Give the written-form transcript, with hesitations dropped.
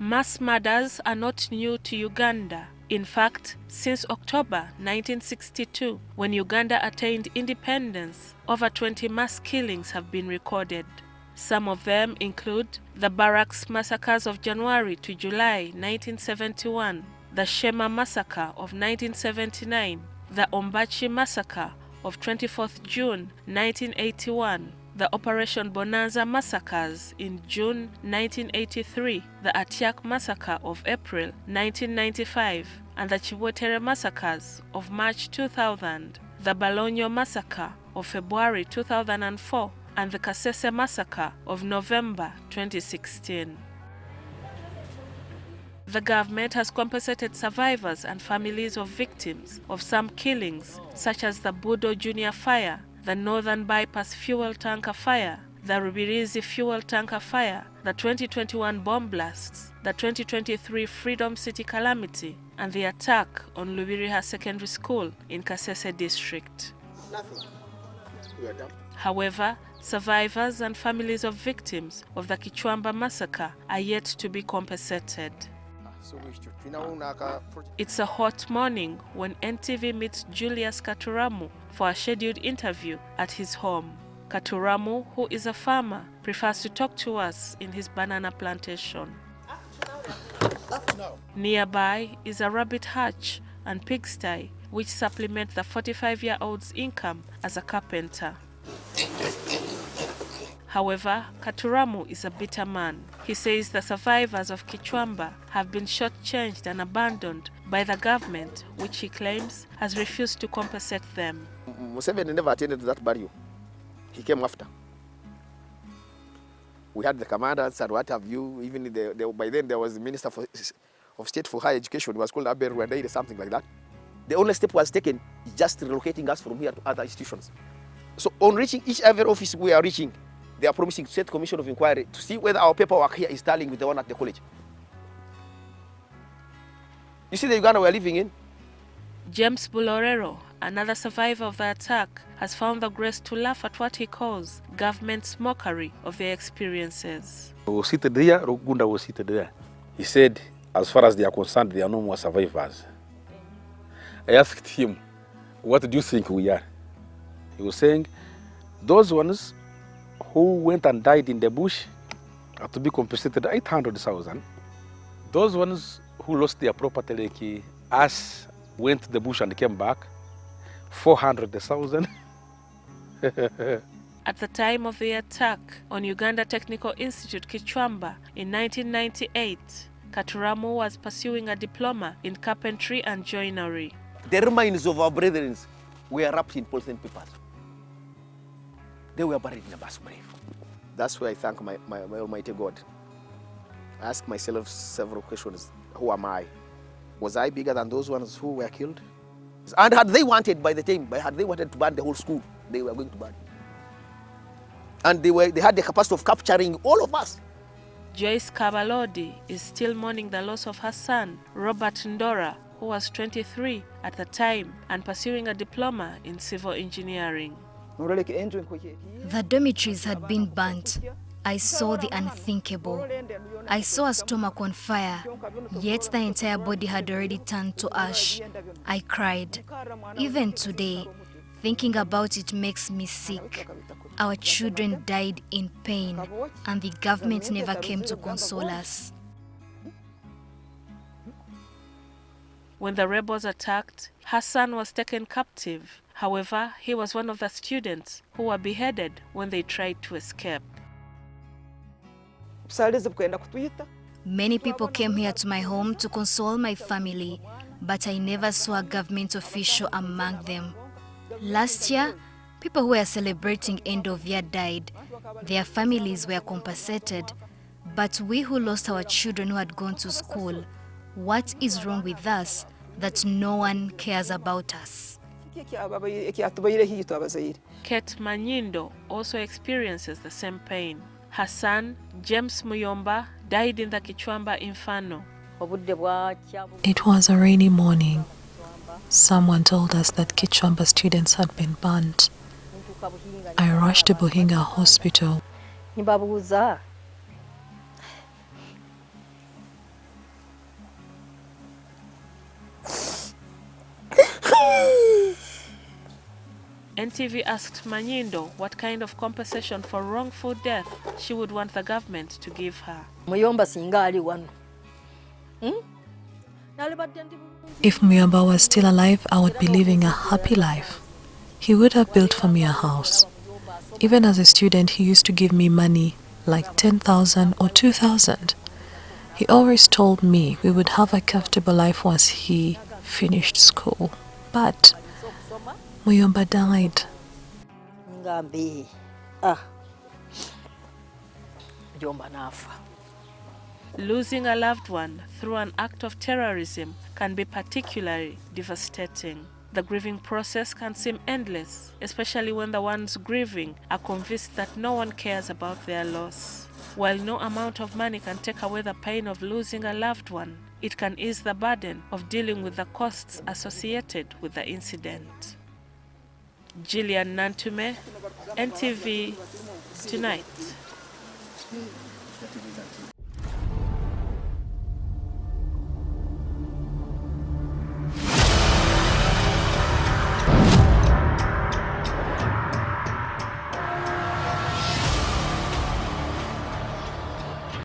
Mass murders are not new to Uganda. In fact, since October 1962, when Uganda attained independence, over 20 mass killings have been recorded. Some of them include the Barracks massacres of January to July 1971, the Shema massacre of 1979, the Ombachi massacre of 24th June 1981, the Operation Bonanza massacres in June 1983, the Atiak massacre of April 1995, and the Chiwetere massacres of March 2000, the Balonyo massacre of February 2004, and the Kasese massacre of November 2016. The government has compensated survivors and families of victims of some killings, such as the Budo Junior fire, the Northern Bypass fuel tanker fire, the Rubirizi fuel tanker fire, the 2021 bomb blasts, the 2023 Freedom City calamity, and the attack on Lubiriha Secondary School in Kasese district. However, survivors and families of victims of the Kichwamba massacre are yet to be compensated. It's a hot morning when NTV meets Julius Katuramu for a scheduled interview at his home. Katuramu, who is a farmer, prefers to talk to us in his banana plantation. Nearby is a rabbit hutch and pigsty, which supplement the 45-year-old's income as a carpenter. However, Katuramu is a bitter man. He says the survivors of Kichwamba have been shortchanged and abandoned by the government, which he claims has refused to compensate them. Museveni never attended that burial. He came after. We had the commanders and what have you. Even by then there was the Minister of State for Higher Education. It was called Aberu Rwanda or something like that. The only step was taken just relocating us from here to other institutions. So on reaching each every office we are reaching, they are promising to set a commission of inquiry to see whether our paperwork here is tallying with the one at the college. You see the Uganda we are living in? James Bulorero, another survivor of the attack, has found the grace to laugh at what he calls government's mockery of their experiences. We were seated there, Rugunda was seated there. He said, as far as they are concerned, there are no more survivors. I asked him, what do you think we are? He was saying, those ones who went and died in the bush are to be compensated 800,000. Those ones who lost their property, like us, went to the bush and came back, 400,000. At the time of the attack on Uganda Technical Institute Kichwamba in 1998, Katuramu was pursuing a diploma in carpentry and joinery. The remains of our brethren were wrapped in polythene papers. They were buried in a mass grave. That's where I thank my Almighty God. I ask myself several questions. Who am I? Was I bigger than those ones who were killed? And had they wanted to burn the whole school, they were going to burn. And they had the capacity of capturing all of us. Joyce Kabarole is still mourning the loss of her son, Robert Ndora, who was 23 at the time and pursuing a diploma in civil engineering. The dormitories had been burnt. I saw the unthinkable. I saw a stomach on fire, yet the entire body had already turned to ash. I cried. Even today, thinking about it makes me sick. Our children died in pain, and the government never came to console us. When the rebels attacked, her son was taken captive. However, he was one of the students who were beheaded when they tried to escape. Many people came here to my home to console my family, but I never saw a government official among them. Last year, people who were celebrating end of year died. Their families were compensated, but we who lost our children who had gone to school, what is wrong with us that no one cares about us? Kate Manyindo also experiences the same pain. Her son, James Muyomba, died in the Kichwamba Inferno. It was a rainy morning. Someone told us that Kichwamba students had been burnt. I rushed to Buhinga Hospital. NTV asked Manyindo what kind of compensation for wrongful death she would want the government to give her. If Muyomba was still alive, I would be living a happy life. He would have built for me a house. Even as a student, he used to give me money, like 10,000 or 2,000. He always told me we would have a comfortable life once he finished school. But Muyomba died. Losing a loved one through an act of terrorism can be particularly devastating. The grieving process can seem endless, especially when the ones grieving are convinced that no one cares about their loss. While no amount of money can take away the pain of losing a loved one, it can ease the burden of dealing with the costs associated with the incident. Gillian Nantume, NTV Tonight.